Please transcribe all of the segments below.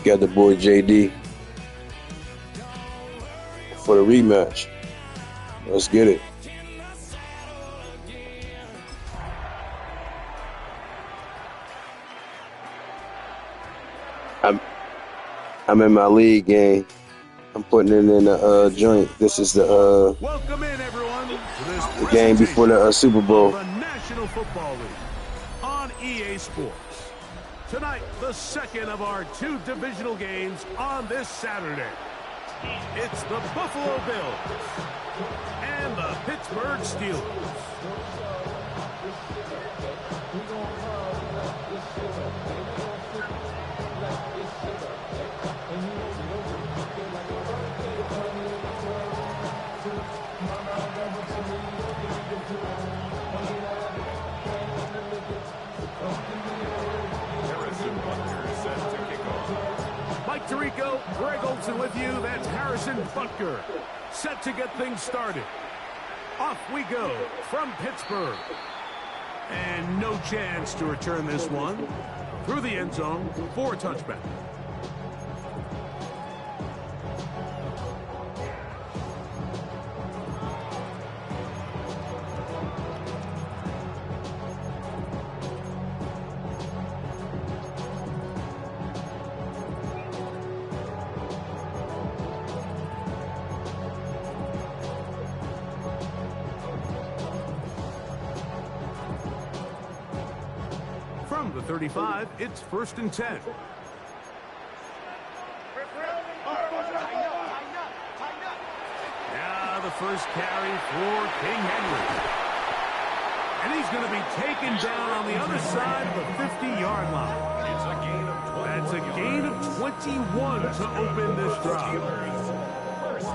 got the boy JD for the rematch. Let's get it. I'm in my league game. I'm putting it in the joint. This is the Welcome in, everyone, to this the game before the Super Bowl. The National Football League on EA Sports. Tonight, the second of our 2 divisional games on this Saturday. It's the Buffalo Bills and the Pittsburgh Steelers. Tirico, Greg Olson with you. That's Harrison Butker, set to get things started. Off we go from Pittsburgh. And no chance to return this one. Through the end zone for a touchback. From the 35, it's 1st and 10. Now the first carry for King Henry. And he's going to be taken down on the other side of the 50-yard line. That's a gain of 21 to open this drive.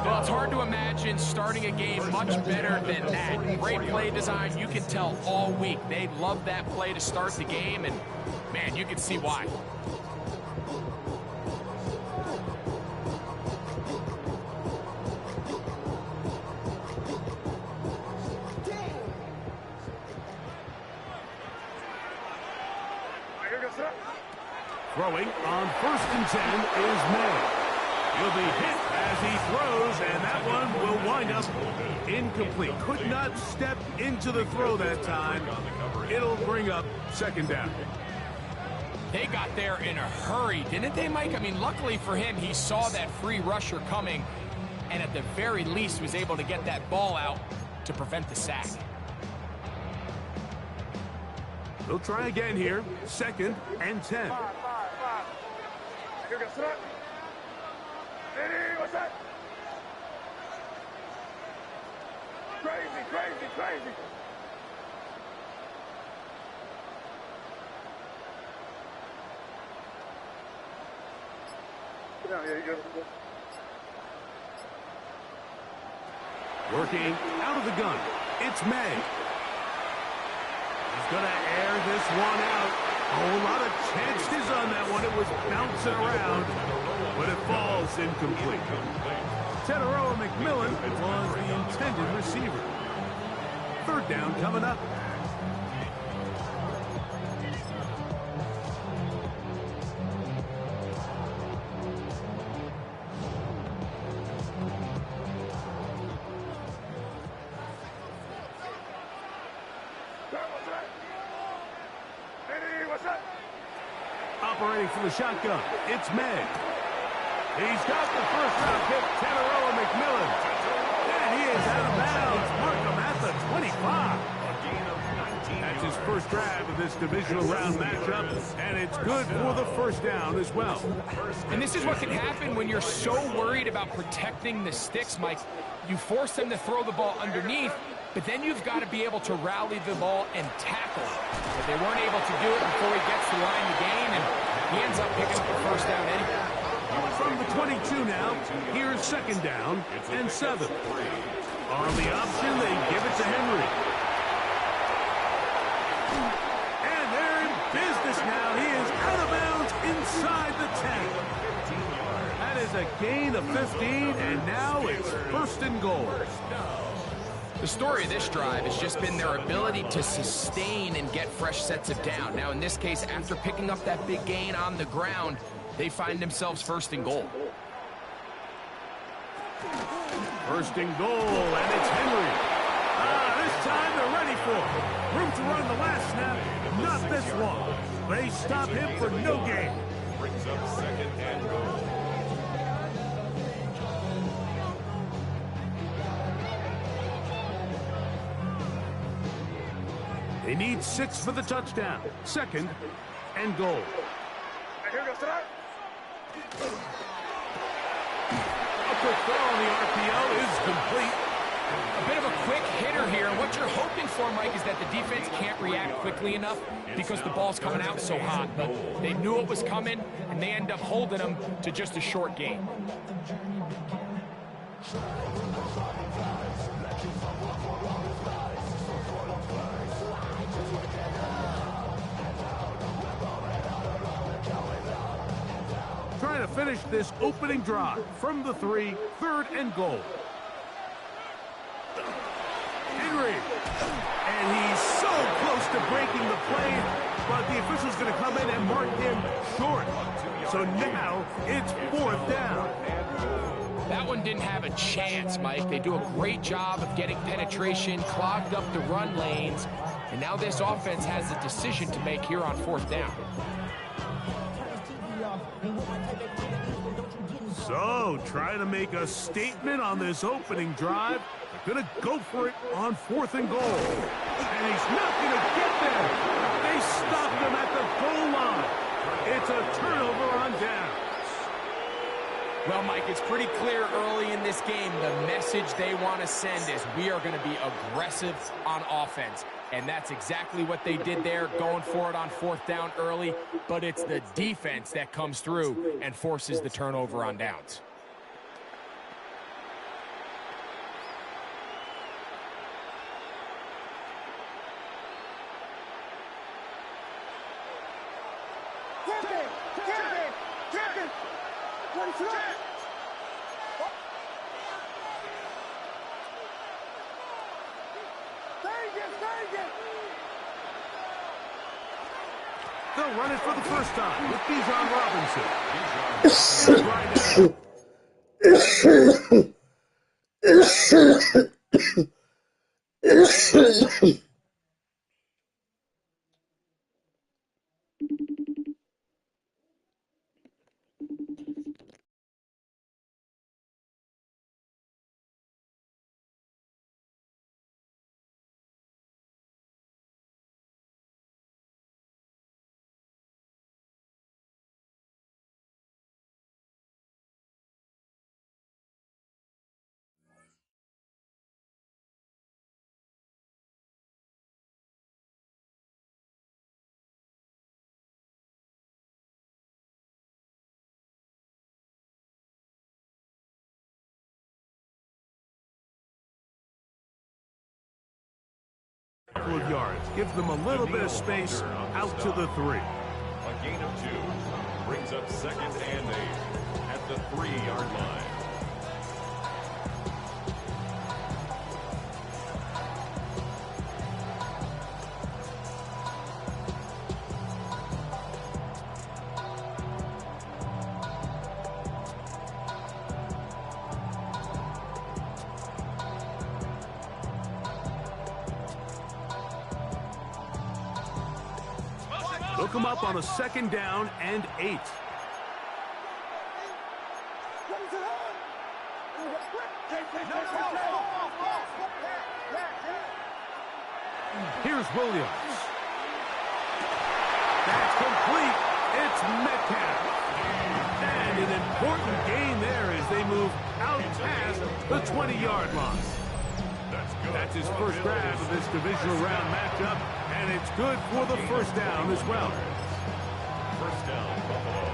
Well, it's hard to imagine starting a game much better than that. Great play design. You can tell all week they love that play to start the game, and, man, you can see why. Throwing on 1st and 10 is May. He'll be hit as he throws, and that one will wind up incomplete. Could not step into the throw that time. It'll bring up 2nd down. They got there in a hurry, didn't they, Mike? I mean, luckily for him, he saw that free rusher coming, and at the very least was able to get that ball out to prevent the sack. They'll try again here. 2nd and 10. What's that? Crazy. Get down here, you go. Working out of the gun. It's May. He's going to air this one out. A whole lot of chances on that one. It was bouncing around, but it falls incomplete. Teteroa McMillan was the intended receiver. 3rd down coming up. Operating from the shotgun, it's May. He's got the first round pick, Teteroa McMillan. And he is out of bounds. Mark him at the 25. That's his first drive of this divisional round matchup, and it's good for the 1st down as well. And this is what can happen when you're so worried about protecting the sticks, Mike. You force them to throw the ball underneath, but then you've got to be able to rally the ball and tackle. But they weren't able to do it before he gets the line to gain, and he ends up picking up the 1st down anyway. From the 22 now, here's 2nd down and 7. On the option, they give it to Henry. And they're in business now. He is out of bounds inside the 10. That is a gain of 15, and now it's 1st and goal. The story of this drive has just been their ability to sustain and get fresh sets of down. Now, in this case, after picking up that big gain on the ground, They find themselves first and goal. First and goal, and it's Henry. This time they're ready for it. Room to run the last snap, not this one. They stop him for no gain. Brings up second and goal. They need 6 for the touchdown. Second and goal. Here goes tonight. A quick throw on the RPO is complete. A bit of a quick hitter here. And what you're hoping for, Mike, is that the defense can't react quickly enough because the ball's coming out so hot. But they knew it was coming, and they end up holding them to just a short gain. Trying to finish this opening drive from the 3, third and goal. Henry. And he's so close to breaking the play, but the official's going to come in and mark him short. So now it's 4th down. That one didn't have a chance, Mike. They do a great job of getting penetration, clogged up the run lanes, and now this offense has a decision to make here on 4th down. So, trying to make a statement on this opening drive. They're going to go for it on 4th and goal. And he's not going to get there. They stopped him at the goal line. It's a turnover on downs. Well, Mike, it's pretty clear early in this game the message they want to send is we are going to be aggressive on offense. And that's exactly what they did there, going for it on 4th down early. But it's the defense that comes through and forces the turnover on downs. They'll run it for the first time with Bijan Robinson. Of yards. Gives them a little bit of space out to the 3. A gain of 2 brings up second and 8 at the 3-yard line. They'll come up on a 2nd down and 8. Here's Williams. That's complete. It's Metcalf. And an important gain there as they move out past the 20-yard line. That's his first grab of this divisional round matchup, and it's good for the first down as well. First down, Buffalo.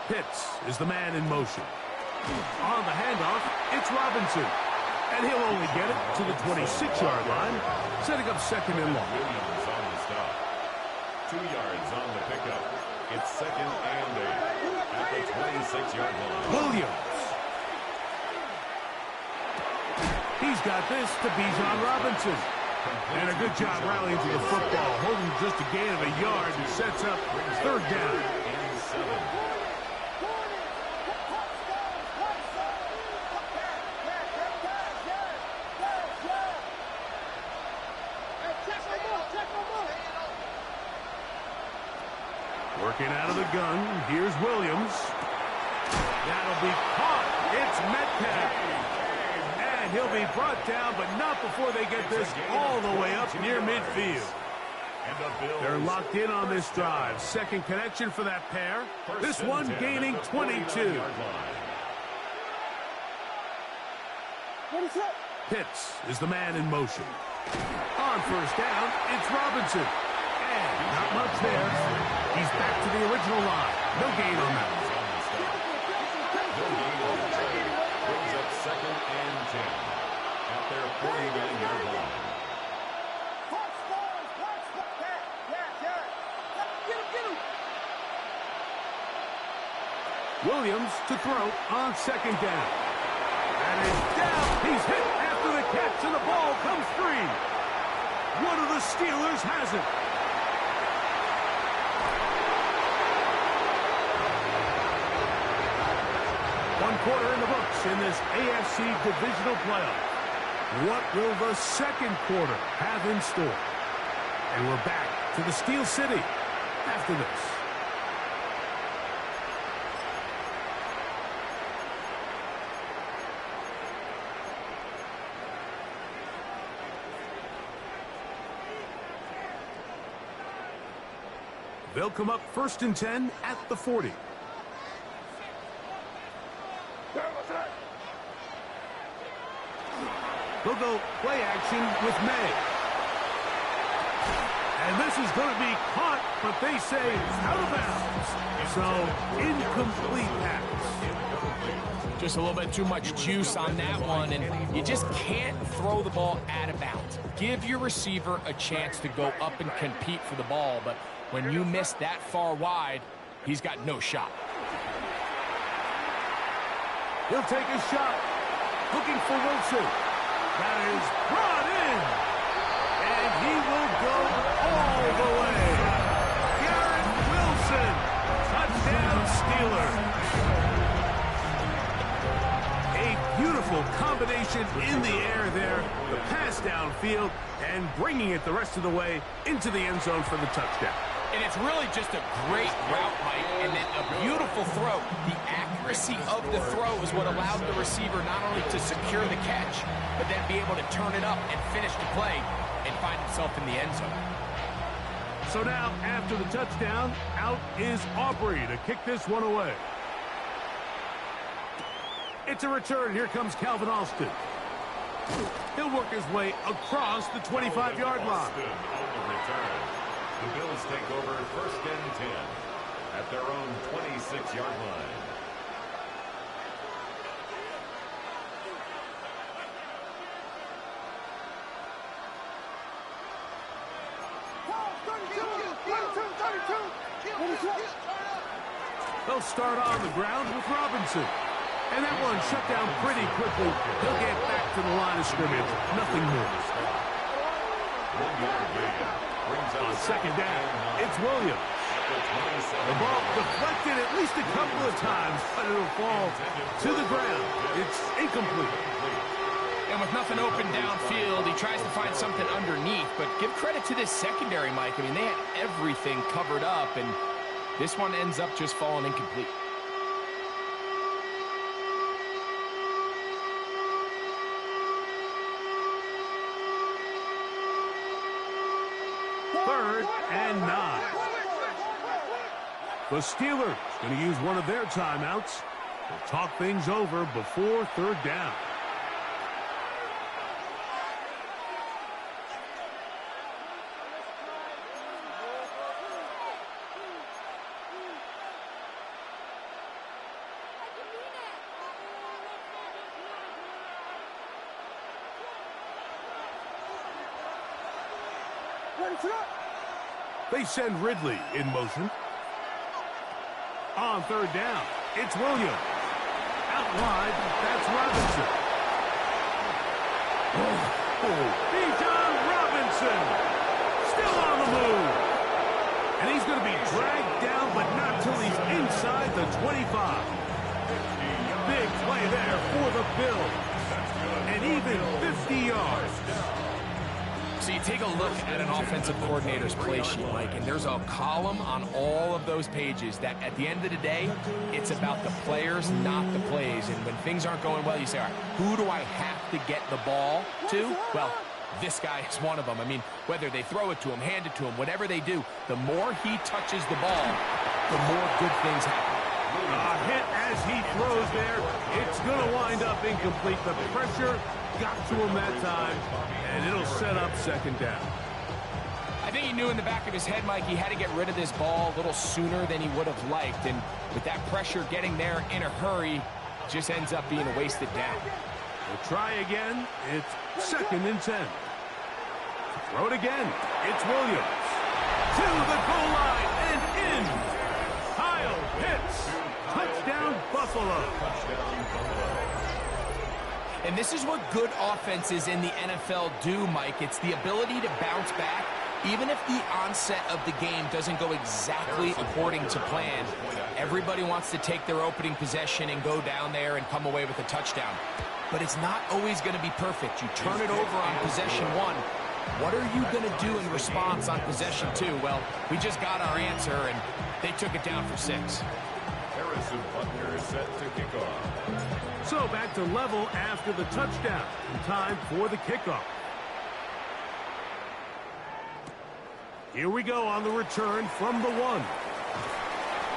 Pitts is the man in motion. On the handoff, it's Robinson. And he'll only get it to the 26-yard line, setting up second and long. Williams on the stop. 2 yards on the pickup. It's second and 8 at the 26-yard line. Williams. He's got this to Bijan Robinson. And a good job rallying to the football, holding just a gain of a yard and sets up third down. And 7. Working out of the gun, here's Williams. That'll be caught. It's Metcalf. And he'll be brought down, but not before they get this all the way up near midfield. They're locked in on this drive. Second connection for that pair. This one gaining 22. Pitts is the man in motion. On first down, it's Robinson. And not much there. He's back to the original line. No gain on that. Brings up second and 10 at their 49-yard line. Williams to throw on second down. That is down. He's hit after the catch, and the ball comes free. One of the Steelers has it. One quarter in the books in this AFC divisional playoff. What will the second quarter have in store? And we're back to the Steel City after this. They'll come up first and 10 at the 40. They'll go play action with May. And this is going to be caught, but they say out of bounds. So, incomplete pass. Just a little bit too much juice on that one, and you just can't throw the ball out of bounds. Give your receiver a chance to go up and compete for the ball, but when you miss that far wide, he's got no shot. He'll take a shot. Looking for Wilson. That is brought in. And he will go all the way. Garrett Wilson. Touchdown Steelers. A beautiful combination in the air there. The pass downfield and bringing it the rest of the way into the end zone for the touchdown. And it's really just a great route, Mike, and then a beautiful throw. The accuracy of the throw is what allowed the receiver not only to secure the catch, but then be able to turn it up and finish the play and find himself in the end zone. So now, after the touchdown, out is Aubrey to kick this one away. It's a return. Here comes Calvin Austin. He'll work his way across the 25-yard line. The Bills take over first and 10 at their own 26-yard line. They'll start on the ground with Robinson. And that one shut down pretty quickly. He'll get back to the line of scrimmage. Nothing more. 1 yard gain. On second down, it's Williams. The ball deflected at least a couple of times, but it'll fall to the ground. It's incomplete. And with nothing open downfield, he tries to find something underneath, but give credit to this secondary, Mike. I mean, they had everything covered up, and this one ends up just falling incomplete. Third and 9. The Steelers going to use one of their timeouts to talk things over before third down. They send Ridley in motion. On third down, it's Williams. Out wide, that's Robinson. Bijan Robinson, still on the move. And he's going to be dragged down, but not till he's inside the 25. Big play there for the Bills. And even 50 yards. So you take a look at an offensive coordinator's play sheet, Mike, and there's a column on all of those pages that at the end of the day, it's about the players, not the plays. And when things aren't going well, you say, all right, who do I have to get the ball to? Well, this guy is one of them. I mean, whether they throw it to him, hand it to him, whatever they do, the more he touches the ball, the more good things happen. A hit as he throws there. It's going to wind up incomplete. The pressure got to him that time, and it'll set up second down. I think he knew in the back of his head, Mike, he had to get rid of this ball a little sooner than he would have liked. And with that pressure getting there in a hurry, just ends up being a wasted down. We'll try again. It's second and 10. Throw it again. It's Williams. To the goal line and in. Kyle Pitts. Touchdown, Buffalo. And this is what good offenses in the NFL do, Mike. It's the ability to bounce back, even if the onset of the game doesn't go exactly according to plan. Everybody wants to take their opening possession and go down there and come away with a touchdown. But it's not always going to be perfect. You turn it over on possession one. What are you going to do in response on possession two? Well, we just got our answer, and they took it down for 6. Harrison Butker is set to kick off. So back to level after the touchdown. Time for the kickoff. Here we go on the return from the 1.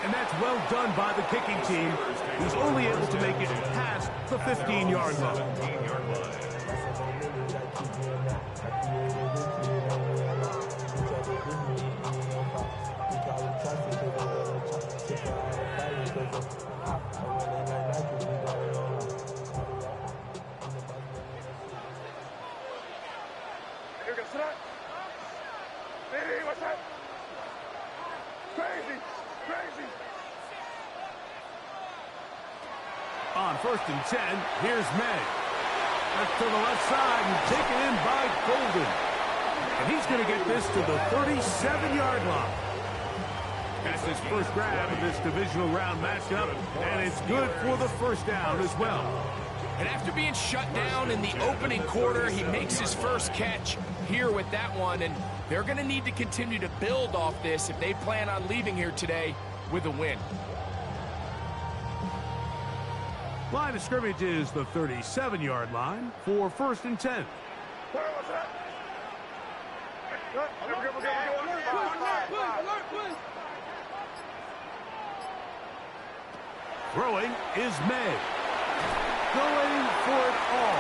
And that's well done by the kicking team, who's only able to make it past the 15-yard line. What's that? Crazy! Crazy! On first and 10, here's May. Left to the left side and taken in by Golden. And he's going to get this to the 37-yard line. That's his first grab of this divisional round matchup, and it's good for the first down as well. And after being shut down in the opening quarter, he makes his first catch here with that one, and they're going to need to continue to build off this if they plan on leaving here today with a win. Line of scrimmage is the 37-yard line for first and 10. What's that? Throwing is May. Going for it all.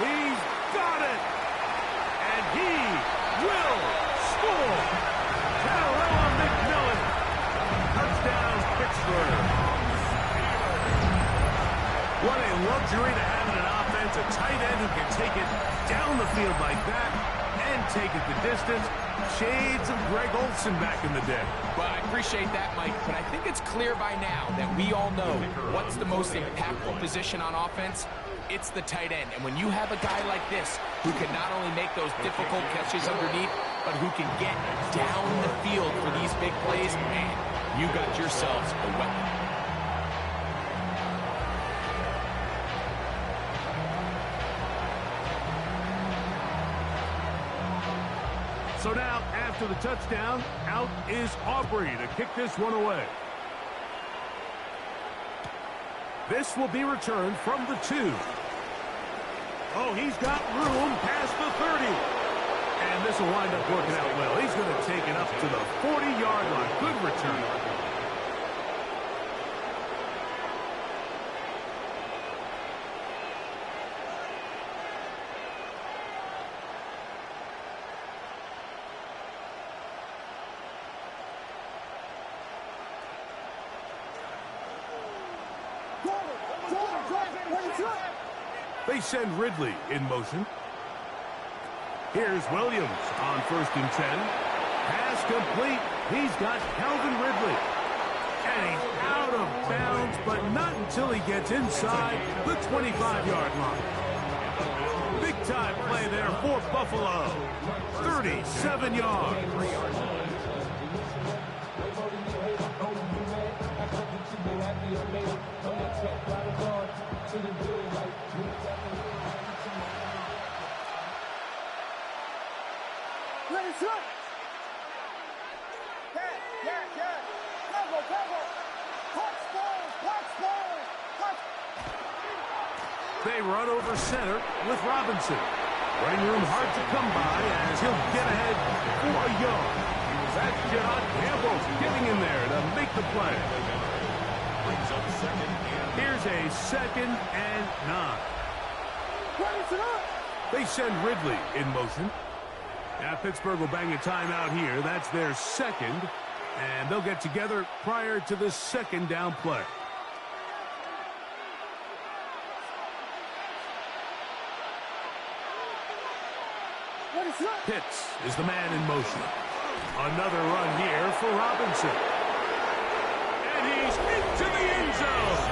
He's got it. And he will score. Tyrell McMillan. Touchdown, Pittsburgh. What a luxury to have in an offense. A tight end who can take it down the field like that and take it the distance. Shades of Greg Olsen back in the day. Well, I appreciate that, Mike, but I think it's clear by now that we all know what's the most impactful position on offense. It's the tight end. And when you have a guy like this who can not only make those difficult catches underneath, but who can get down the field for these big plays, man, you got yourselves a weapon. So now, after the touchdown, out is Aubrey to kick this one away. This will be returned from the 2. Oh, he's got room past the 30. And this will wind up working out well. He's going to take it up to the 40-yard line. Good return. They send Ridley in motion. Here's Williams on 1st and 10. Pass complete. He's got Calvin Ridley. And he's out of bounds, but not until he gets inside the 25-yard line. Big-time play there for Buffalo. 37 yards. They run over center with Robinson. Running room hard to come by as he'll get ahead for a yard. That's John Campbell getting in there to make the play. Brings up 2nd and... Here's a 2nd and 9. They send Ridley in motion. Now Pittsburgh will bang a timeout here. That's their 2nd. And they'll get together prior to the 2nd down play. Pitts is the man in motion. Another run here for Robinson. And he's into the end zone.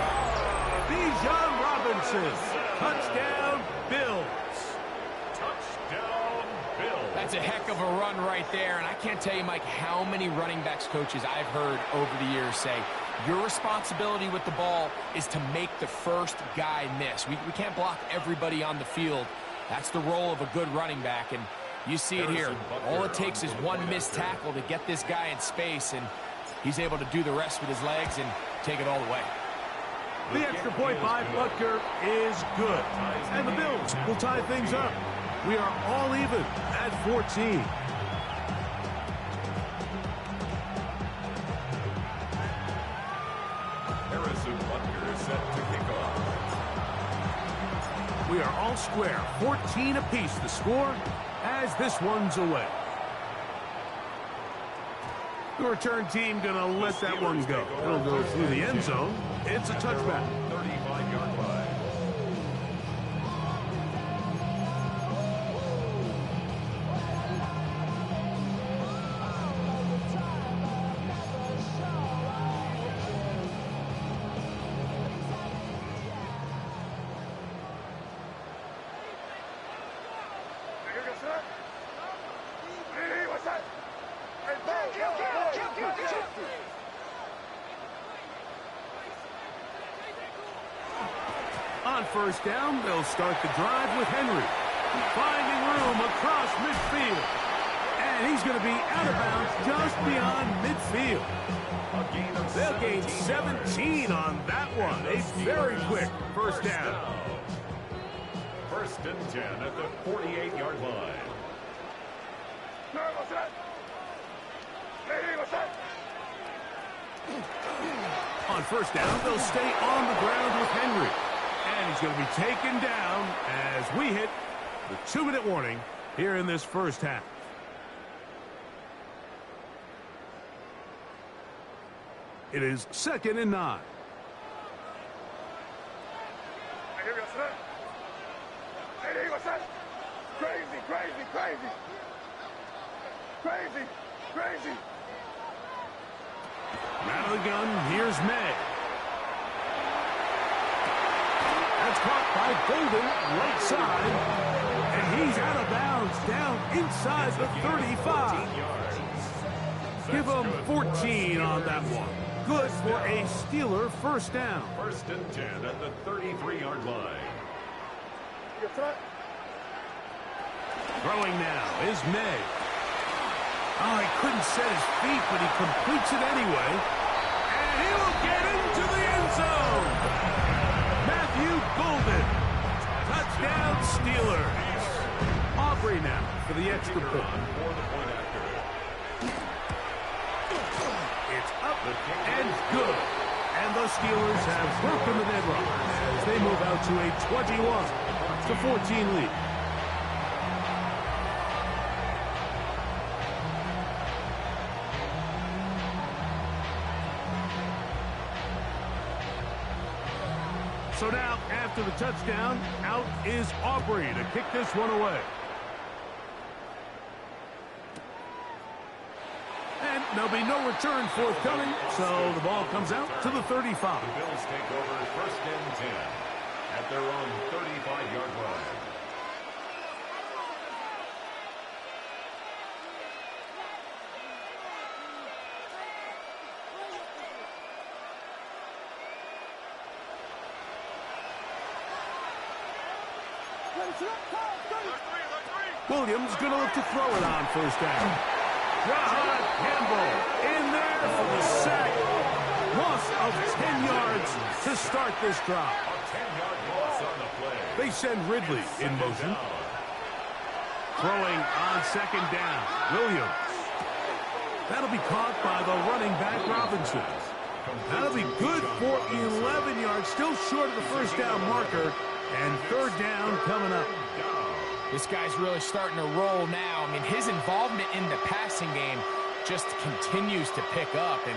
Bijan Robinson. Touchdown, Bills. Touchdown, Bills. That's a heck of a run right there. And I can't tell you, Mike, how many running backs coaches I've heard over the years say, your responsibility with the ball is to make the first guy miss. We can't block everybody on the field. That's the role of a good running back. And you see it here. All it takes is one missed tackle to get this guy in space, and he's able to do the rest with his legs and take it all the way. The extra point by Butker is good. And the Bills will tie things up. We are all even at 14. Harrison Butker is set to kick off. We are all square. 14 apiece the score as this one's away. The return team going to let that one go. It'll go through the end zone. It's a touchback. 35-yard line. On 1st down, they'll start the drive with Henry. Finding room across midfield. And he's going to be out of bounds just beyond midfield. They'll gain 17 on that one. A very quick 1st down. 1st and 10 at the 48-yard line. On 1st down, they'll stay on the ground with Henry. And he's going to be taken down as we hit the 2-minute warning here in this 1st half. It is 2nd and 9. Crazy. Out of the gun, here's May. That's caught by Golden, right side. And he's out of bounds, down inside the 35. Give him 14 on that one. Good for a Steeler 1st down. 1st and 10 at the 33-yard line. Throwing now is May. Oh, he couldn't set his feet, but he completes it anyway. And he will get into the end zone. Matthew Golden. Touchdown Steelers. Aubrey now for the extra point. It's up and good. And the Steelers have broken the deadlock as they move out to a 21-14 lead. So now, after the touchdown, out is Aubrey to kick this one away. There'll be no return forthcoming, so the ball comes out to the 35. The Bills take over first and 10 at their own 35-yard line. Williams going to look to throw it on first down. Campbell in there for the sack. Loss of 10 yards to start this drive. A 10-yard loss on the play. They send Ridley in motion. Throwing on second down. Williams. That'll be caught by the running back Robinson. That'll be good for 11 yards. Still short of the first down marker. And third down coming up. This guy's really starting to roll now. I mean, his involvement in the passing game just continues to pick up. And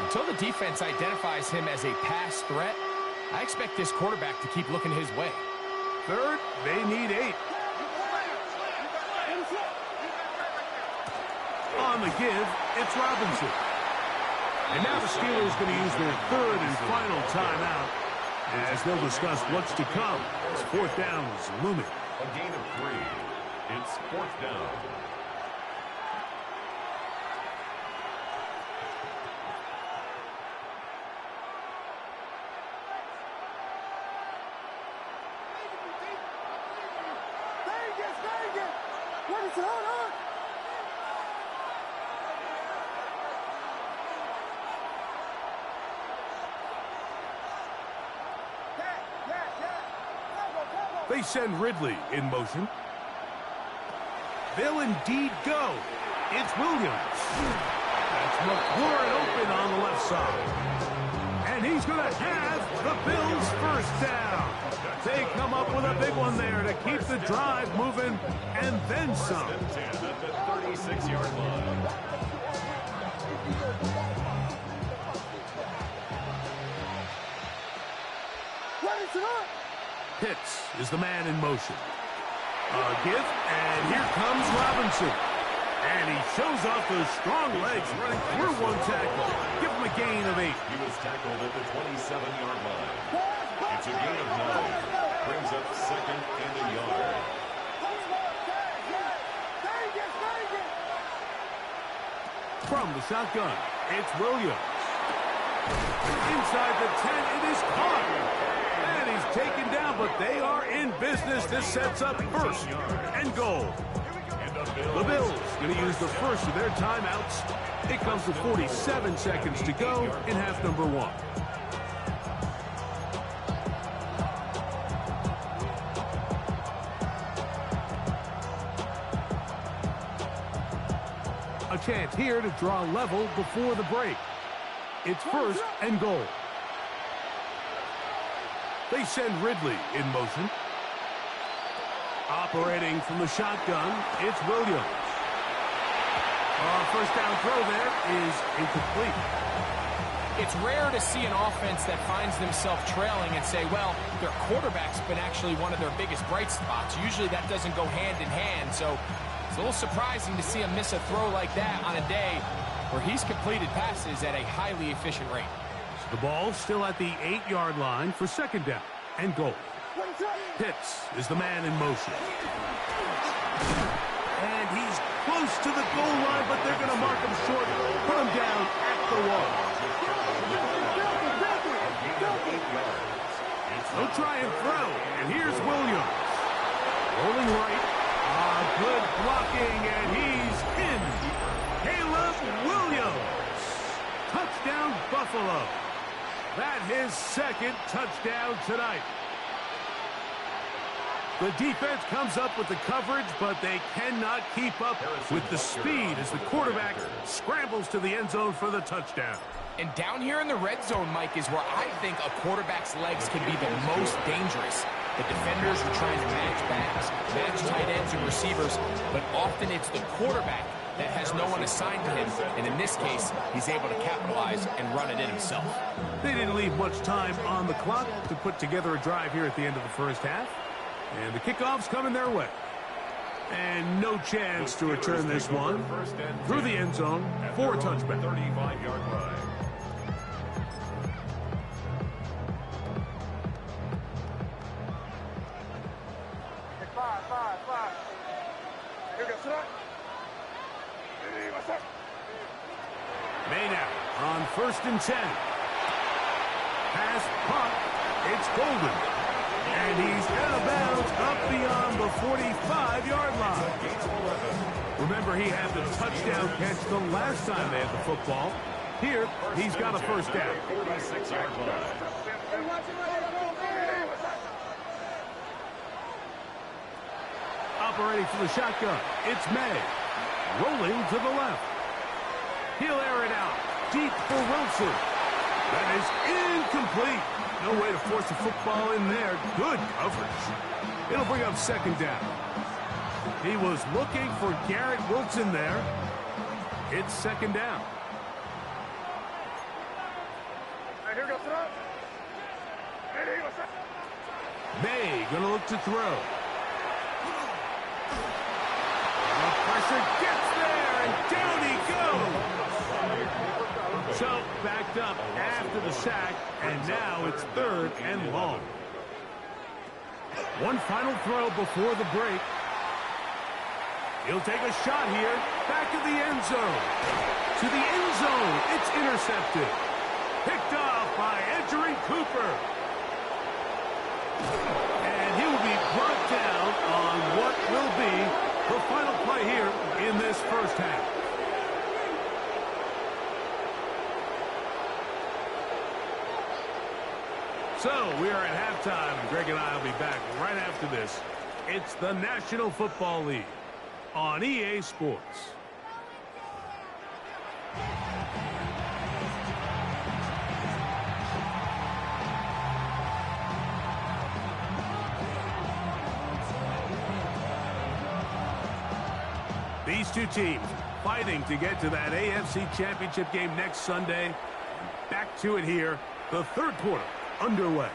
until the defense identifies him as a pass threat, I expect this quarterback to keep looking his way. Third, they need 8. On the give, it's Robinson. And now the Steelers going to use their third and final timeout as they'll discuss what's to come as fourth down is looming. A gain of 3. It's fourth down. Vegas! What is it? Hold on! They send Ridley in motion. They'll indeed go. It's Williams. That's McLaurin open on the left side. And he's going to have the Bills first down. They come up with a big one there to keep the drive moving and then some. At the 36-yard line. What is it up? Pitts is the man in motion. A give, and here comes Robinson. And he shows off those strong legs running through one tackle. Give him a gain of 8. He was tackled at the 27-yard line. It's a gain of 9. Brings up second and a yard. From the shotgun, it's Williams. Inside the 10, it is caught. And he's taken down, but they are in business. This sets up first and goal. The Bills going to use the first of their timeouts. It comes with 47 seconds to go in half number 1. A chance here to draw level before the break. It's first and goal. They send Ridley in motion. Operating from the shotgun, it's Williams. First down throw there is incomplete. It's rare to see an offense that finds themselves trailing and say, well, their quarterback's been actually one of their biggest bright spots. Usually that doesn't go hand in hand, so it's a little surprising to see him miss a throw like that on a day where he's completed passes at a highly efficient rate. So the ball still at the 8-yard line for second down and goal. Pitts is the man in motion. And he's close to the goal line, but they're going to mark him short, put him down at the 1. They'll try and throw, and here's Williams. Rolling right. Good blocking, and he's in. Caleb Williams. Touchdown, Buffalo. That's his second touchdown tonight. The defense comes up with the coverage, but they cannot keep up with the speed as the quarterback scrambles to the end zone for the touchdown. And down here in the red zone, Mike, is where I think a quarterback's legs can be the most dangerous. The defenders are trying to match backs, match tight ends and receivers, but often it's the quarterback that has no one assigned to him, and in this case, he's able to capitalize and run it in himself. They didn't leave much time on the clock to put together a drive here at the end of the first half, and the kickoff's coming their way. And no chance to return this one through the end zone for a touchback. 35-yard line. Maynard on 1st and 10. Pass punt. It's Golden. And he's out of bounds up beyond the 45-yard line. Remember, he had the touchdown catch the last time they had the football. Here, he's got a first down. 46-yard line. Operating for the shotgun, it's May. Rolling to the left. He'll air it out. Deep for Wilson. That is incomplete. No way to force the football in there. Good coverage. It'll bring up 2nd down. He was looking for Garrett Wilson there. It's 2nd down. May gonna look to throw. The pressure gets there, and down he goes. So backed up after the sack, and now it's 3rd and long. One final throw before the break. He'll take a shot here. Back to the end zone. To the end zone. It's intercepted. Picked off by Edgerrin Cooper. And he will be brought down on what will be the final play here in this first half. So we are at halftime, and Greg and I will be back right after this. It's the National Football League on EA Sports. These two teams fighting to get to that AFC Championship game next Sunday. Back to it here, the 3rd quarter underway.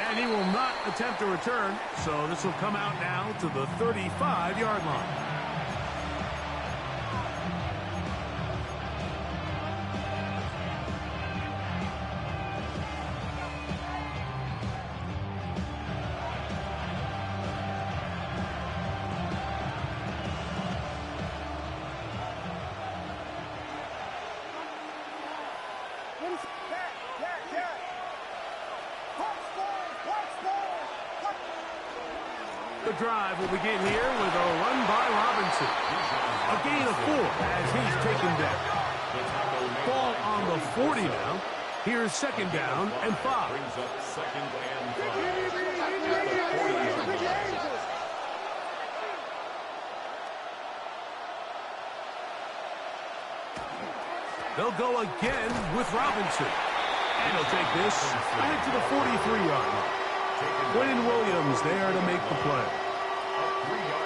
And he will not attempt a return, so this will come out now to the 35-yard line. The drive will begin here with a run by Robinson. A gain of 4 as he's taken down. Ball on the 40 now. Here's 2nd down and 5. Brings up 2nd and 5. At the 40-yard line. They'll go again with Robinson. And he'll take this back to the 43-yard line. Quinn Williams there to make the play.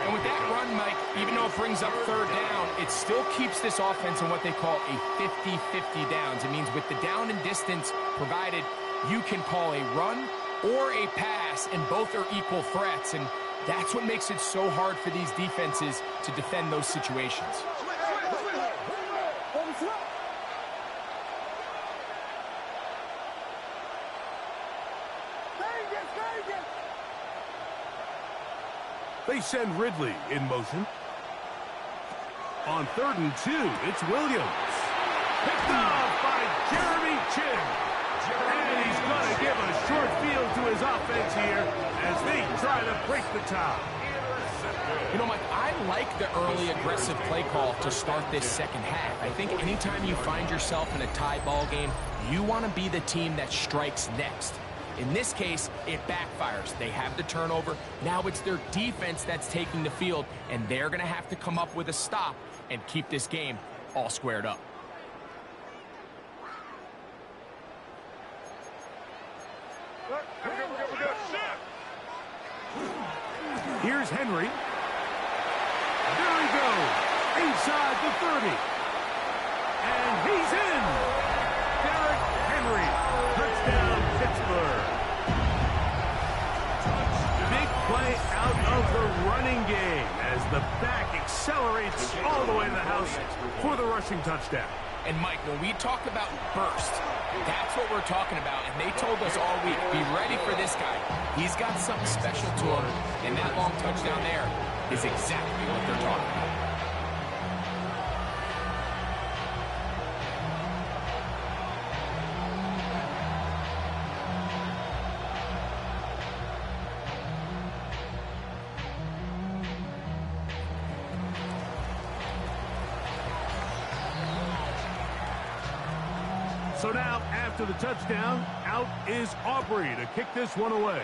And with that run, Mike, even though it brings up 3rd down, it still keeps this offense in what they call a 50-50 downs. It means with the down and distance provided, you can call a run or a pass, and both are equal threats. And that's what makes it so hard for these defenses to defend those situations. They send Ridley in motion. On 3rd and 2, it's Williams. Picked off by Jeremy Chin. And he's going to give a short field to his offense here as they try to break the tie. You know, Mike, I like the early aggressive play call to start this 2nd half. I think anytime you find yourself in a tie ball game, you want to be the team that strikes next. In this case, it backfires. They have the turnover. Now it's their defense that's taking the field, and they're going to have to come up with a stop and keep this game all squared up. Here's Henry. There he goes. Inside the 30. And he's in. Derrick Henry. Touchdown, Pittsburgh. Big play out of the running game as the back accelerates all the way to the house for the rushing touchdown. And, Mike, when we talk about burst, that's what we're talking about. And they told us all week, be ready for this guy. He's got something special to him, and that long touchdown there is exactly what they're talking about. So now, after the touchdown, out is Aubrey to kick this one away.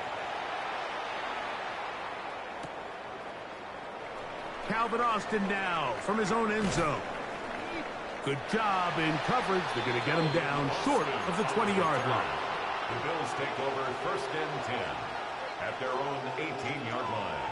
Calvin Austin now from his own end zone. Good job in coverage. They're going to get him down short of the 20-yard line. The Bills take over 1st and 10 at their own 18-yard line.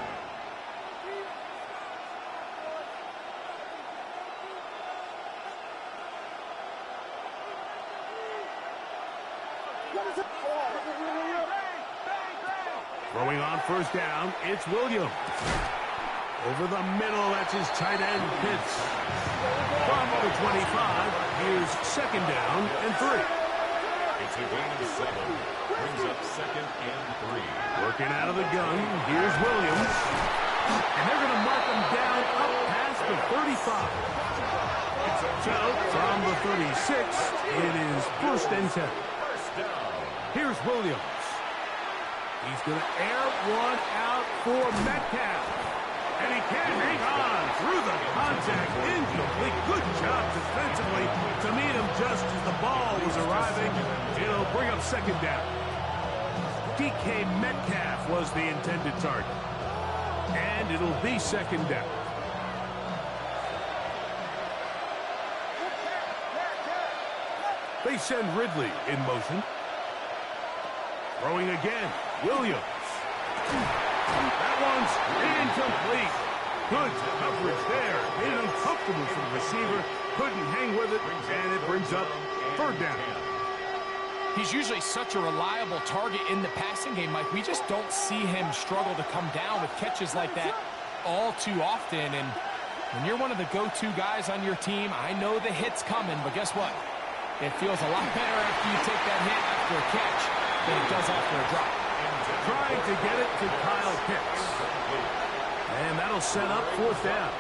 Throwing on 1st down, it's Williams. Over the middle, that's his tight end, Pitts. From the 25, here's 2nd down and 3. It's a gain of 7. Brings up 2nd and 3. Working out of the gun, here's Williams. And they're going to mark him down up past the 35. So, from the 36, it is 1st and 10. Here's Williams. He's going to air one out for Metcalf. And he can't hang on through the contact. Incomplete. Good job defensively to meet him just as the ball was arriving. It'll bring up 2nd down. DK Metcalf was the intended target. And it'll be 2nd down. They send Ridley in motion. Throwing again, Williams. That one's incomplete. Good coverage there. Made it uncomfortable for the receiver. Couldn't hang with it, and it brings up 3rd down. He's usually such a reliable target in the passing game, Mike. We just don't see him struggle to come down with catches like that all too often. And when you're one of the go-to guys on your team, I know the hit's coming, but guess what? It feels a lot better after you take that hit after a catch than it does after a drop. Trying to get it to Kyle Pitts. And that'll set up 4th down.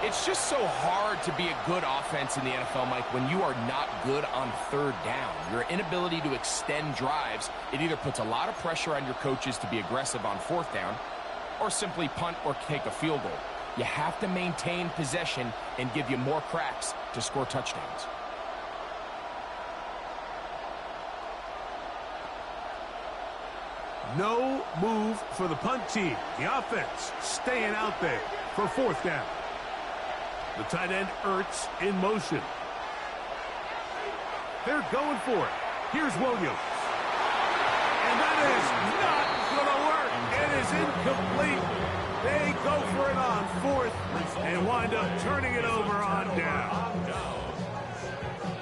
It's just so hard to be a good offense in the NFL, Mike, when you are not good on 3rd down. Your inability to extend drives, it either puts a lot of pressure on your coaches to be aggressive on 4th down or simply punt or take a field goal. You have to maintain possession and give you more cracks to score touchdowns. No move for the punt team. The offense staying out there for 4th down. The tight end Ertz in motion. They're going for it. Here's Williams. And that is not going to work. It is incomplete. They go for it on 4th and wind up turning it over on down.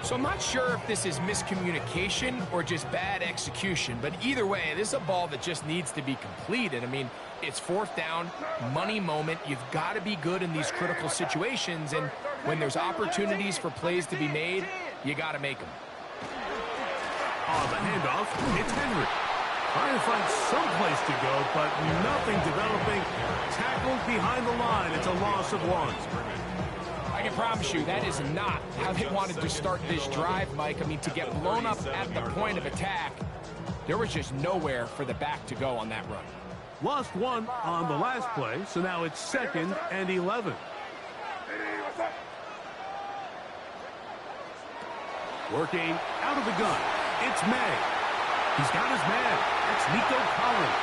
So I'm not sure if this is miscommunication or just bad execution, but either way, this is a ball that just needs to be completed. I mean, it's 4th down, money moment. You've got to be good in these critical situations, and when there's opportunities for plays to be made, you got to make them. On the handoff, it's Henry. Trying to find some place to go, but nothing developing. Tackled behind the line. It's a loss of 1. I can promise you that is not how they wanted to start this drive, Mike. I mean, to get blown up at the point of attack, there was just nowhere for the back to go on that run. Lost 1 on the last play, so now it's 2nd and 11. Working out of the gun, it's May. He's got his man. That's Nico Collins.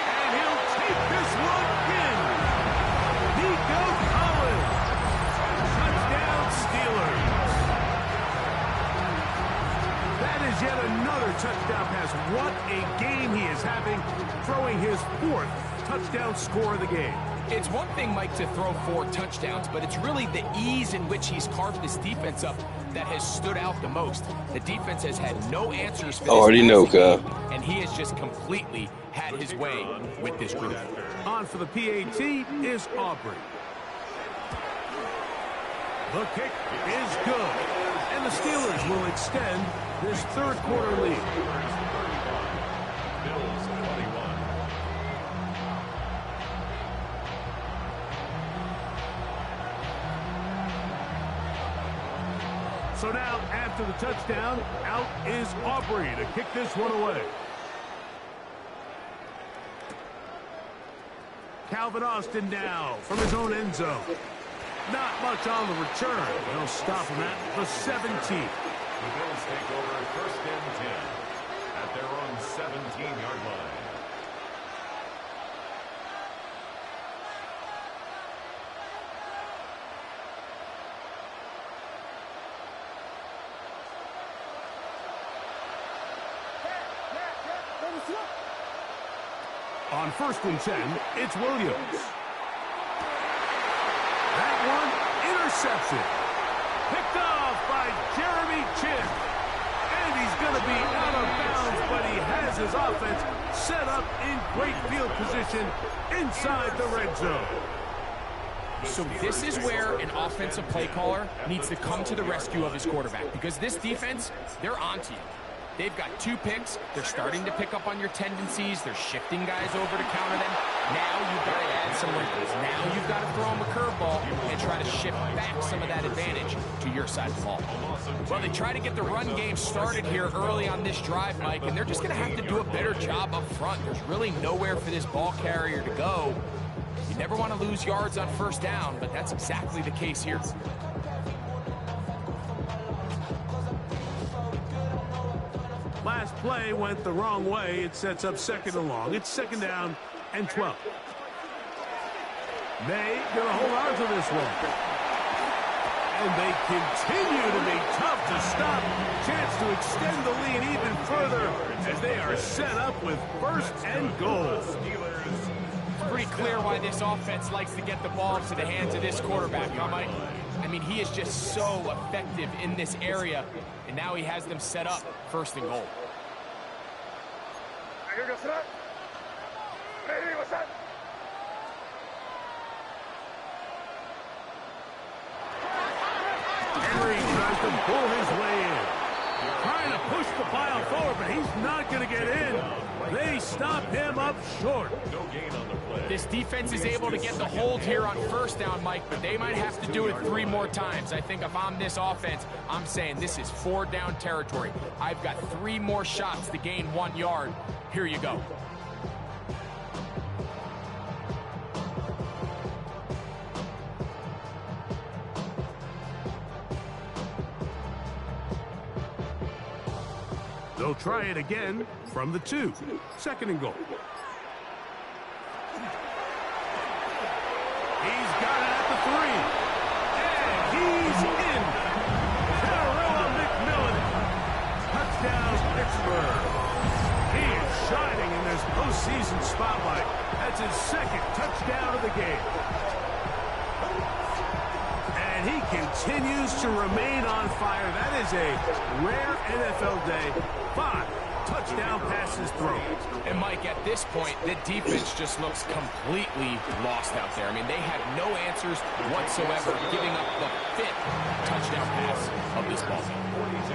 And he'll take this one in. Nico Collins. Touchdown Steelers. That is yet another touchdown pass. What a game he is having, throwing his 4th touchdown score of the game. It's one thing, Mike, to throw 4 touchdowns, but it's really the ease in which he's carved this defense up that has stood out the most. The defense has had no answers for this Already know, game, and he has just completely had his way with this group. On for the PAT is Aubrey. The kick is good, and the Steelers will extend this third quarter lead. Bills 21. So now, after the touchdown, out is Aubrey to kick this one away. Calvin Austin now from his own end zone. Not much on the return. They'll stop him at the 17. The Bills take over first and 10 at their own 17-yard line. On first and 10, it's Williams. That one intercepted. Picked off by Jeremy Chin. And he's going to be out of bounds, but he has his offense set up in great field position inside the red zone. So this is where an offensive play caller needs to come to the rescue of his quarterback, because this defense, they're onto you. They've got 2 picks. They're starting to pick up on your tendencies. They're shifting guys over to counter them. Now you've got to add some wrinkles. Now you've got to throw them a curveball and try to shift back some of that advantage to your side of the ball. Well, they try to get the run game started here early on this drive, Mike, and they're just going to have to do a better job up front. There's really nowhere for this ball carrier to go. You never want to lose yards on first down, but that's exactly the case here. Last play went the wrong way. It sets up second and long. It's second down and 12. They gonna hold on to this one. And they continue to be tough to stop. Chance to extend the lead even further as they are set up with first and goal. It's pretty clear why this offense likes to get the ball to the hands of this quarterback, huh, Mike? I mean, he is just so effective in this area, and now he has them set up first and goal. Henry tries to pull his way in. Trying to push the pile forward, but he's not going to get in. They stop him up short. No gain on the play. This defense is able to get the hold here on first down, Mike, but they might have to do it 3 more times. I think if I'm this offense, I'm saying this is 4 down territory. I've got 3 more shots to gain 1 yard. Here you go. They'll try it again from the 2. Second and goal. He's got it at the 3. And he's in. Tyrell McMillan. Touchdown, Pittsburgh. He is shining in this postseason spotlight. That's his 2nd touchdown of the game. And he continues to remain on fire. That is a rare NFL day. 5 touchdown passes thrown. And, Mike, at this point, the defense just looks completely lost out there. I mean, they have no answers whatsoever, giving up the 5th touchdown pass of this ball game. 42.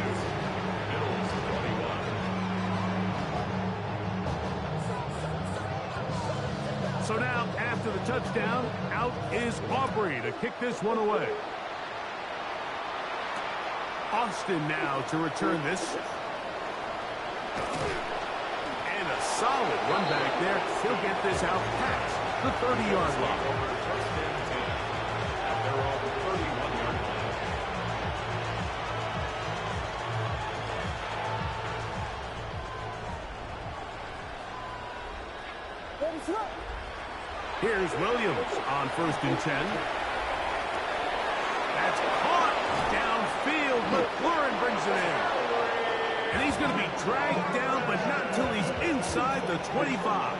Bills 21. So now, after the touchdown, out is Aubrey to kick this one away. Austin now to return this. And a solid run back there. He'll get this out past the 30-yard line. First and 10 at their own 31-yard line. Here's Williams on first and 10. That's caught downfield. McLaurin brings it in. And he's going to be dragged down, but not until he's inside the 25.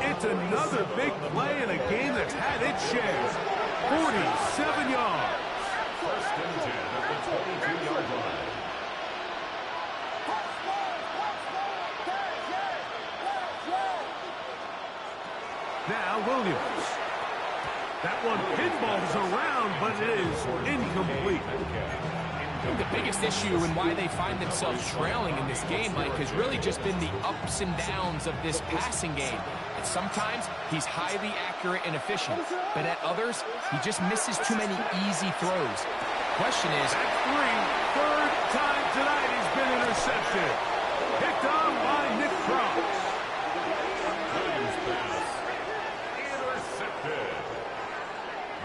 It's another big play in a game that's had its share. 47 yards. First and 10 at the 22-yard line. Now Williams. That one pinballs around, but it is incomplete. I think the biggest issue and why they find themselves trailing in this game, Mike, has really just been the ups and downs of this passing game. And sometimes he's highly accurate and efficient, but at others, he just misses too many easy throws. Question is, Third time tonight he's been intercepted. Picked off by Nick Cross. Williams pass. Intercepted.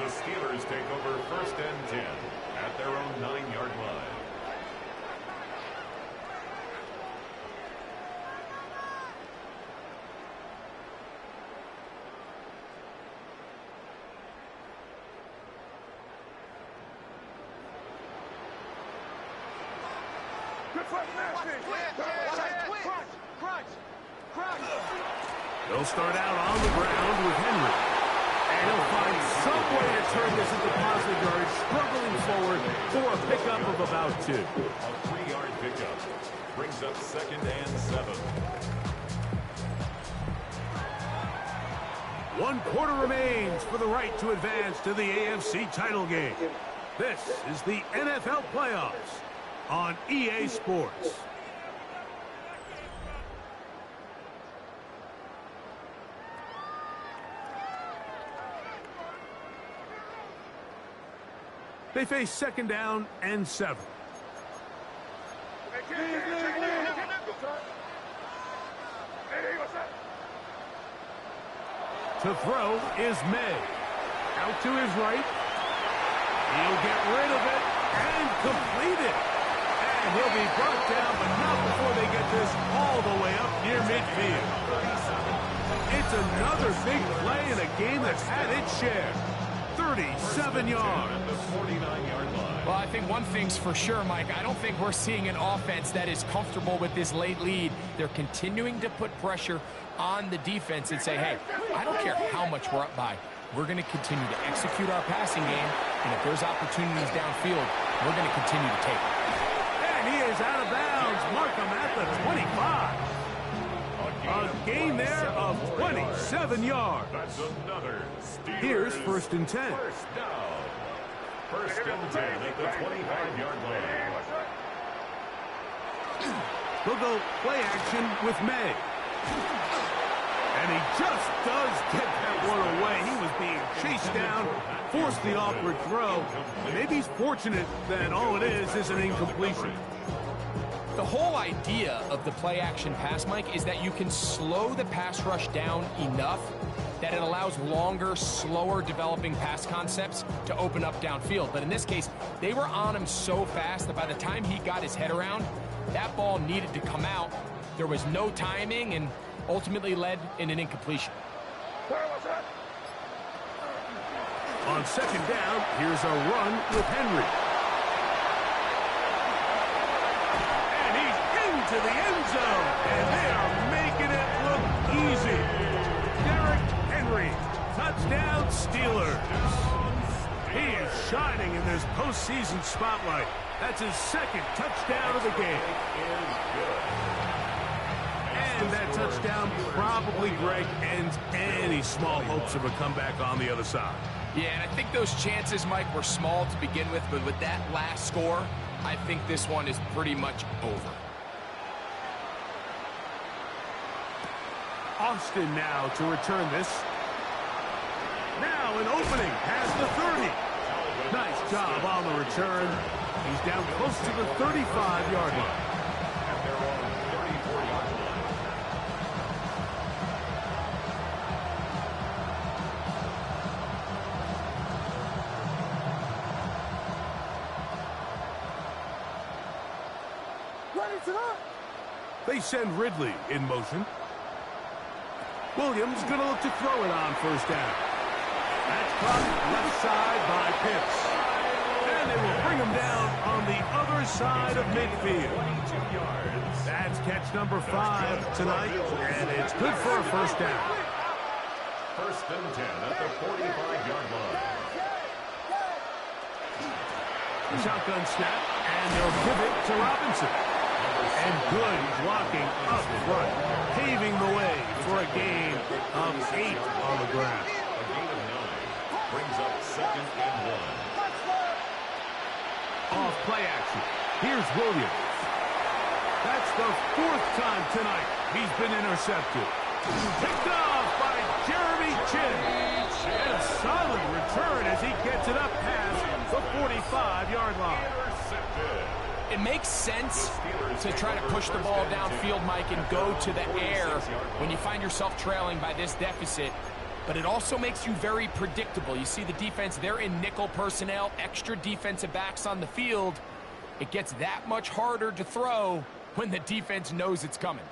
The Steelers take over first and 10 at their own 9-yard line. They'll start out on the ground with Henry. And he'll find some way to turn this into positive yards, struggling forward for a pickup of about 2. A 3-yard pickup brings up second and 7. 1 quarter remains for the right to advance to the AFC title game. This is the NFL playoffs on EA Sports. They face second down and 7. To throw is May. Out to his right. He'll get rid of it and complete it. And he'll be brought down, but not before they get this all the way up near midfield. It's another big play in a game that's had its share. 37 yards. well, I think one thing's for sure, Mike. I don't think we're seeing an offense that is comfortable with this late lead. They're continuing to put pressure on the defense and say, hey, I don't care how much we're up by. We're going to continue to execute our passing game, and if there's opportunities downfield, we're going to continue to take it. And he is out of bounds. Markham at the 25. A gain there of 27 yards. That's another Steelers. Here's first and 10. First down. First and 10 at the 25-yard line. He'll go play action with May. And he just does get that one away. He was being chased down, forced the awkward throw. Maybe he's fortunate that all it is an incompletion. The whole idea of the play-action pass, Mike, is that you can slow the pass rush down enough that it allows longer, slower developing pass concepts to open up downfield. But in this case, they were on him so fast that by the time he got his head around, that ball needed to come out. There was no timing and ultimately led in an incompletion. On second down, here's a run with Henry. And he's into the end zone. And they are making it look easy. Derrick Henry, touchdown Steelers. He is shining in this postseason spotlight. That's his second touchdown of the game. And that touchdown probably, Greg, ends any small hopes of a comeback on the other side. Yeah, and I think those chances, Mike, were small to begin with, but with that last score, I think this one is pretty much over. Austin now to return this. Now an opening has the 30. Nice job on the return. He's down close to the 35-yard line. At their own 34-yard line. They send Ridley in motion. Williams going to look to throw it on first down. That's caught left side by Pitts. And they will bring him down on the other side of midfield. That's catch number 5 tonight, and it's good for a first down. and 10 at the 45-yard line. The shotgun snap, and they'll give it to Robinson. And good blocking up front, paving the way for a gain of 8 on the ground. A gain of 9 brings up 2nd and 1. Off play action. Here's Williams. That's the 4th time tonight he's been intercepted. Picked off by Jeremy Chin. And a solid return as he gets it up past the 45-yard line. Intercepted. It makes sense to try to push the ball downfield, Mike, and go to the air when you find yourself trailing by this deficit. But it also makes you very predictable. You see the defense, they're in nickel personnel, extra defensive backs on the field. It gets that much harder to throw when the defense knows it's coming.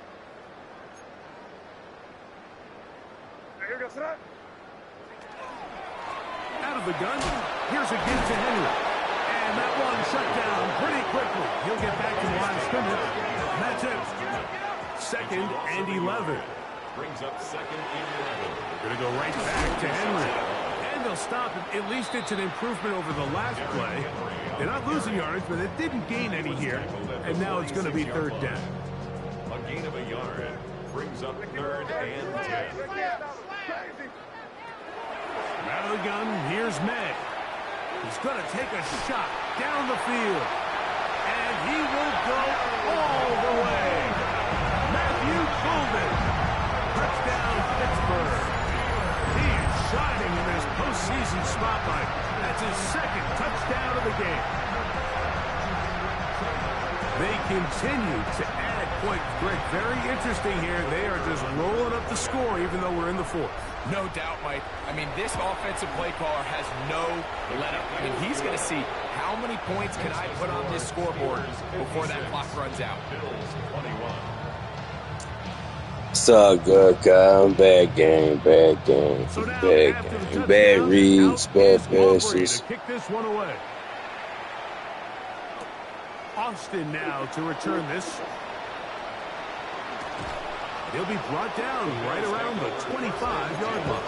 Out of the gun, here's a give to Henry. And that one shut down pretty quickly. He'll get back to the line of scrimmage. That's it. 2nd and 11. Brings up 2nd and 11. Going to go right back to Henry. And they'll stop him. At least it's an improvement over the last play. They're not losing yards, but it didn't gain any here. And now it's going to be 3rd down. A gain of a yard brings up 3rd and 10. Out of the gun, here's May. He's going to take a shot down the field. And he will go all the way. Matthew Golden. Touchdown, Pittsburgh. He is shining in this postseason spotlight. That's his 2nd touchdown of the game. They continue to add points. Greg, very interesting here. They are just rolling up the score even though we're in the 4th. No doubt, Mike. I mean, this offensive play caller has no let-up. I mean, he's going to see how many points can I put on this scoreboard before that clock runs out. Bills 21. It's all good, Kyle. Bad game. So now, Bad after the game. Bad touchdown, reads, out bad is Wolverine passes. to kick this one away. Austin now to return this. He'll be brought down right around the 25-yard line.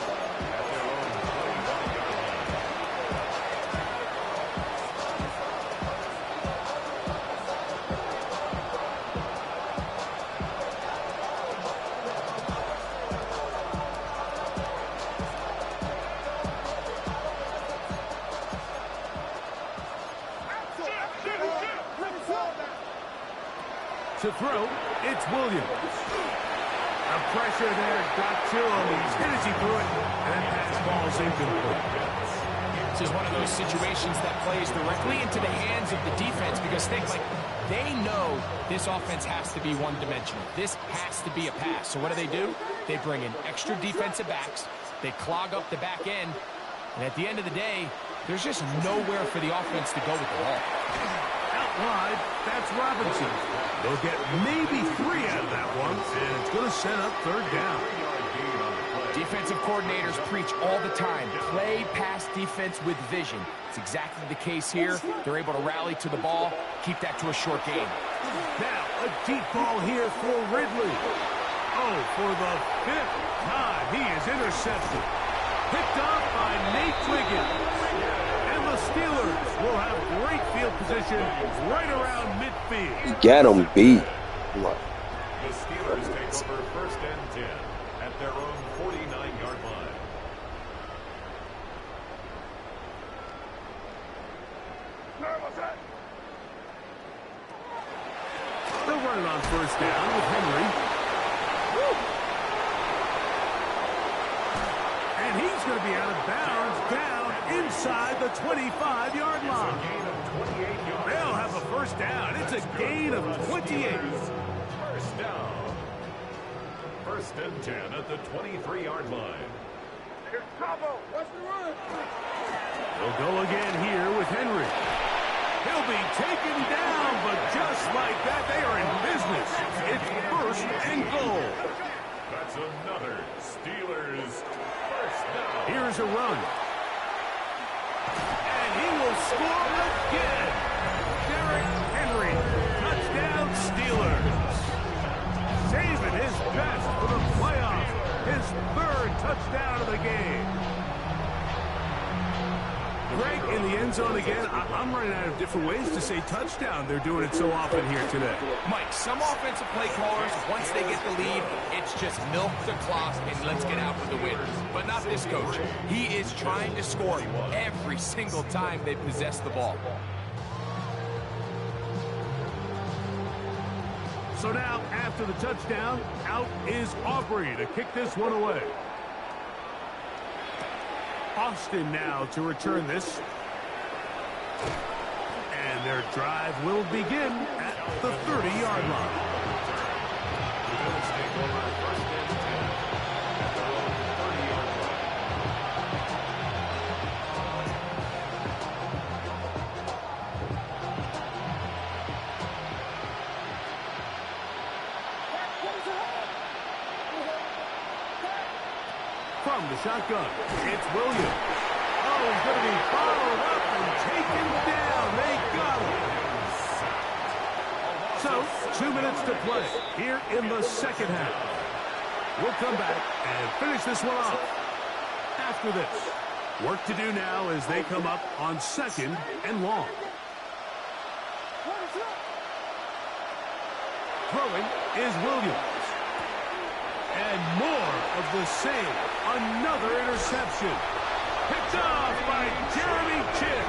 To throw, it's Williams. The pressure there got to him. He's hit as he threw it, and that pass ball's incomplete. This is one of those situations that plays directly into the hands of the defense because they know this offense has to be one-dimensional. This has to be a pass. So what do? They bring in extra defensive backs. They clog up the back end. And at the end of the day, there's just nowhere for the offense to go with the ball. Out wide, that's Robinson. They'll get maybe 3 out of that one, and it's going to set up 3rd down. Defensive coordinators preach all the time, play pass defense with vision. It's exactly the case here. They're able to rally to the ball, keep that to a short game. Now, a deep ball here for Ridley. Oh, for the 5th time, he is intercepted. Picked off by Nate Wiggins. And the Steelers will have great field position right around midfield. You got him beat. The Steelers take over 1st and 10 at their own 49-yard line. They'll run it on 1st down with Henry. And he's going to be out of bounds down inside the 25-yard line. They'll have a 1st down. It's a gain of 28. 1st down. 1st and 10 at the 23-yard line. Here's Cabo. Watch the run. They'll go again here with Henry. He'll be taken down, but just like that, they are in business. It's 1st and goal. That's another Steelers 1st down. Here's a run. And he will score again. Derrick Henry. Touchdown Steelers. Saving his best for the playoffs. His 3rd touchdown of the game. ran out of different ways to say touchdown. They're doing it so often here today. Mike, some offensive play callers, once they get the lead, it's just milk the clock and let's get out with the win. But not this coach. He is trying to score every single time they possess the ball. So now, after the touchdown, out is Aubrey to kick this one away. Austin now to return this. And their drive will begin at the 30-yard line. The Bills take over first and 10 at their own 30-yard line. From the shotgun, it's Williams. Oh, he's going to be followed up and taken down. They got him. So, 2 minutes to play here in the second half. We'll come back and finish this one off. After this, work to do now as they come up on second and long. Throwing is Williams. And more of the same. Another interception. Picked off by Jeremy Chin.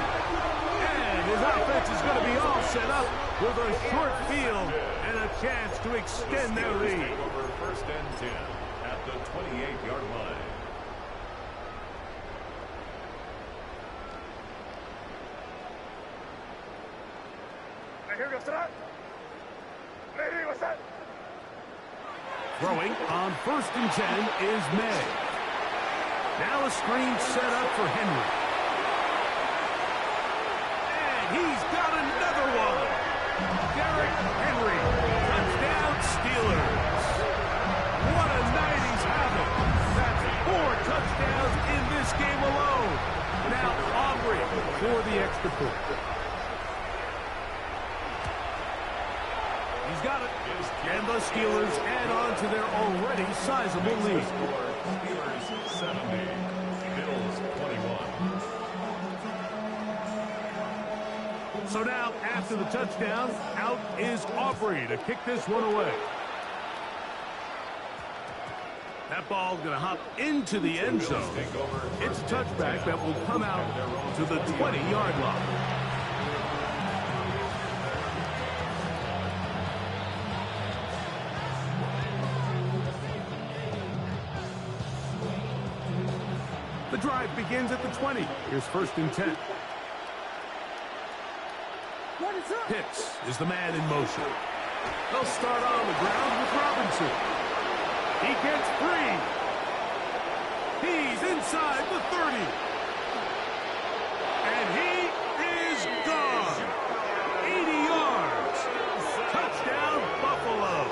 And his offense is going to be all set up with a short field and a chance to extend their lead. Take over first and 10 at the 28-yard line. Throwing on first and 10 is May. Now a screen set up for Henry. And he's got another one. Derrick Henry. Touchdown Steelers. What a night he's having. That's 4 touchdowns in this game alone. Now Aubrey for the extra point. He's got it. And the Steelers add on to their already sizable lead. Steelers 70, Bills 21. So now, after the touchdown, out is Aubrey to kick this one away. That ball's going to hop into the end zone. It's a touchback that will come out to the 20-yard line. The drive begins at the 20. Here's first and 10. Pitts is the man in motion. They'll start on the ground with Robinson. He gets free. He's inside the 30. And he is gone. 80 yards. Touchdown, Buffalo.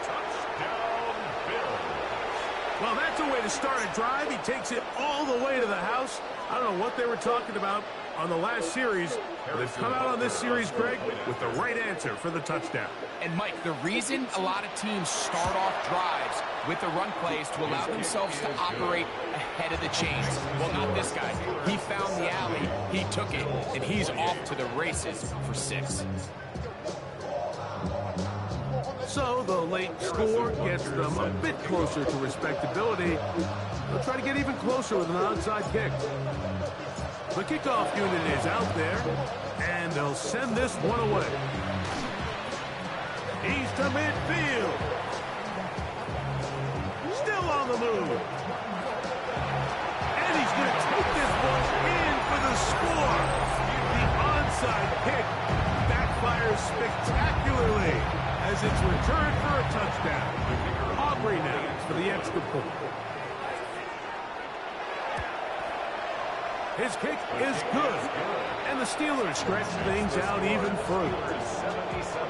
Touchdown, Bills. Well, that's a way to start a drive. He takes it all the way to the house. I don't know what they were talking about on the last series. They've come out on this series, Greg, with the right answer for the touchdown. And, Mike, the reason a lot of teams start off drives with the run plays to allow themselves to operate ahead of the chains. Well, not this guy. He found the alley, he took it, and he's off to the races for 6. So the late score gets them a bit closer to respectability. They'll try to get even closer with an onside kick. The kickoff unit is out there, and they'll send this one away. He's to midfield. Still on the move. And he's going to take this one in for the score. The onside kick backfires spectacularly as it's returned for a touchdown. Aubrey now for the extra point. His kick is good, and the Steelers stretch things out even further. 77,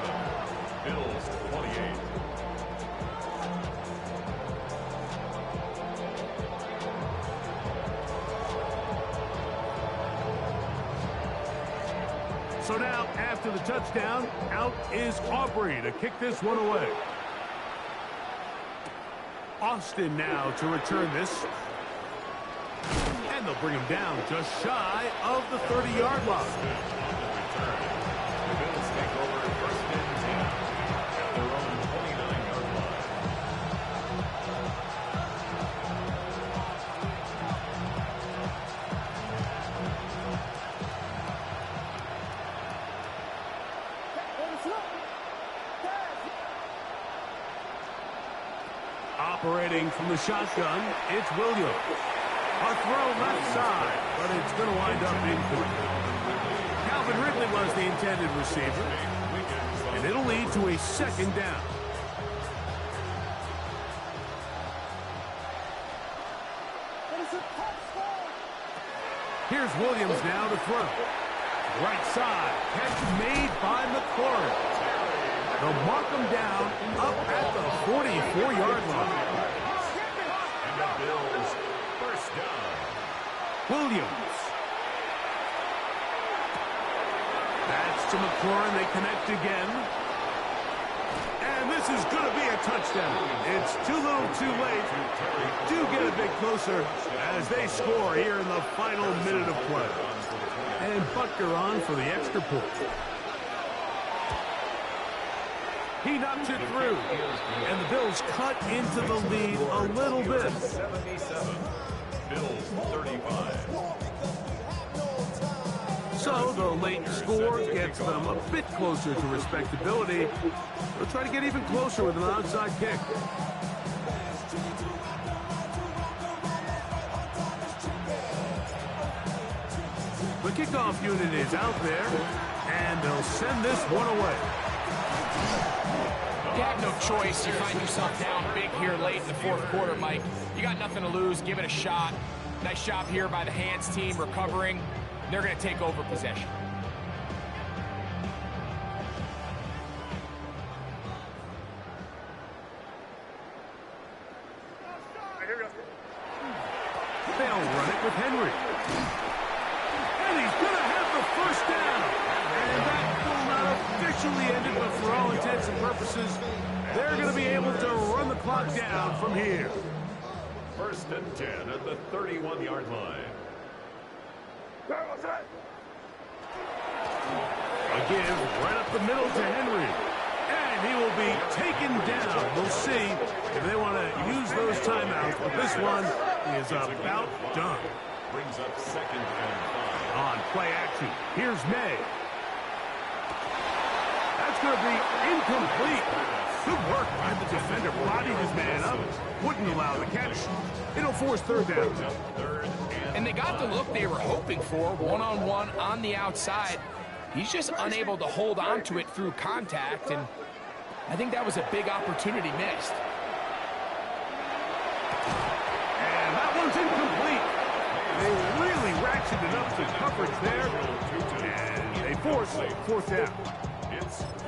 Bills 28. So now, after the touchdown, out is Aubrey to kick this one away. Austin now to return this. And they'll bring him down just shy of the 30-yard line. Operating from the shotgun, it's Williams. A throw left side, but it's going to wind up incomplete. Calvin Ridley was the intended receiver, and it'll lead to a second down. Here's Williams now to throw. Right side, catch made by McLaurin. They'll mark him down up at the 44-yard line. And the Bills first down. Williams. That's to McLaurin. They connect again. And this is going to be a touchdown. It's too little too late. Do get a bit closer as they score here in the final minute of play. And Butker on for the extra point. He knocks it through. And the Bills cut into the lead a little bit. 77. Bills 35. So the late score gets them a bit closer to respectability. They'll try to get even closer with an outside kick. The kickoff unit is out there, and they'll send this one away. You have no choice. You find yourself down big here late in the fourth quarter, Mike. You got nothing to lose. Give it a shot. Nice job here by the hands team recovering. They're going to take over possession. They'll run it with Henry. And he's going to have the first down. And that will not officially end it, but for all intents and purposes, they're going to be able to run the clock down from here. First and 10 at the 31-yard line. A give right up the middle to Henry. And he will be taken down. We'll see if they want to use those timeouts, but this one is about done. Brings up second and 5. On play action, here's May. That's going to be incomplete. Good work by the defender. Bodied his man up. Wouldn't allow the catch. It'll force third down. And they got the look they were hoping for, one-on-one on the outside. He's just unable to hold on to it through contact, and I think that was a big opportunity missed. And that one's incomplete. They really ratcheted up the coverage there, and they force fourth down.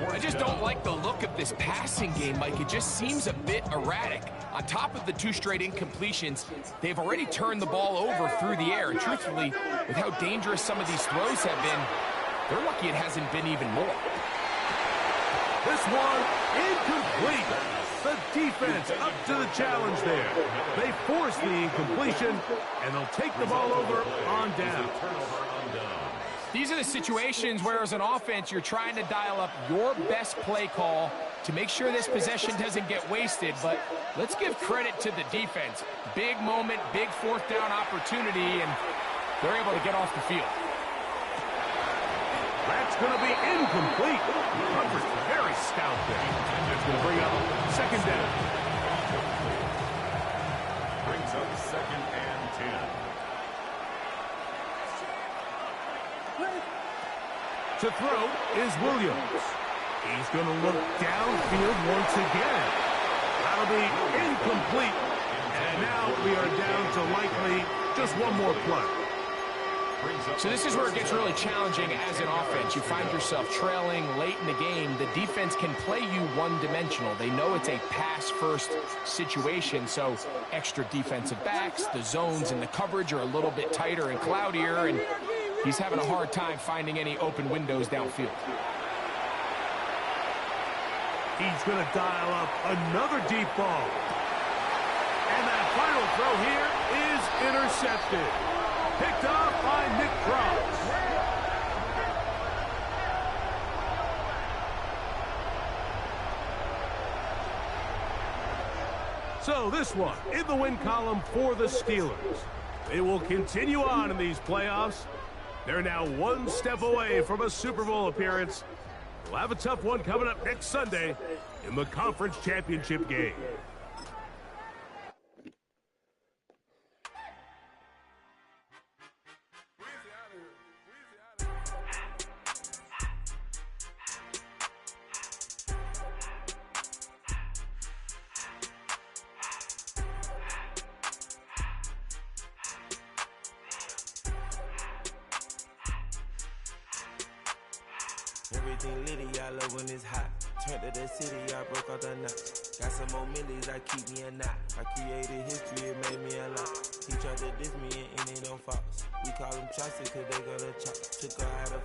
I just don't like the look of this passing game, Mike. It just seems a bit erratic. On top of the 2 straight incompletions, they've already turned the ball over through the air. And truthfully, with how dangerous some of these throws have been, they're lucky it hasn't been even more. This one, incomplete. The defense up to the challenge there. They force the incompletion, and they'll take the ball over on down. These are the situations where, as an offense, you're trying to dial up your best play call to make sure this possession doesn't get wasted. But let's give credit to the defense. Big moment, big fourth down opportunity, and they're able to get off the field. That's going to be incomplete. Coverage very stout there. That's going to bring up second down. Brings up second and 10. To throw is Williams. He's going to look downfield once again. That'll be incomplete. And now we are down to likely just one more play. So this is where it gets really challenging as an offense. You find yourself trailing late in the game. The defense can play you one-dimensional. They know it's a pass-first situation, so extra defensive backs, the zones and the coverage are a little bit tighter and cloudier, and he's having a hard time finding any open windows downfield. He's going to dial up another deep ball. And that final throw here is intercepted. Picked off by Nick Cross. So this one in the win column for the Steelers. They will continue on in these playoffs. They're now one step away from a Super Bowl appearance. We'll have a tough one coming up next Sunday in the conference championship game. Everything litty, I love when it's hot. Turned to the city, I broke out the knot. Got some more millies, I keep me a knot. I created history, it made me a lot. He tried to diss me and it don't false. We call them chopsticks cause they gonna chop. Took her out of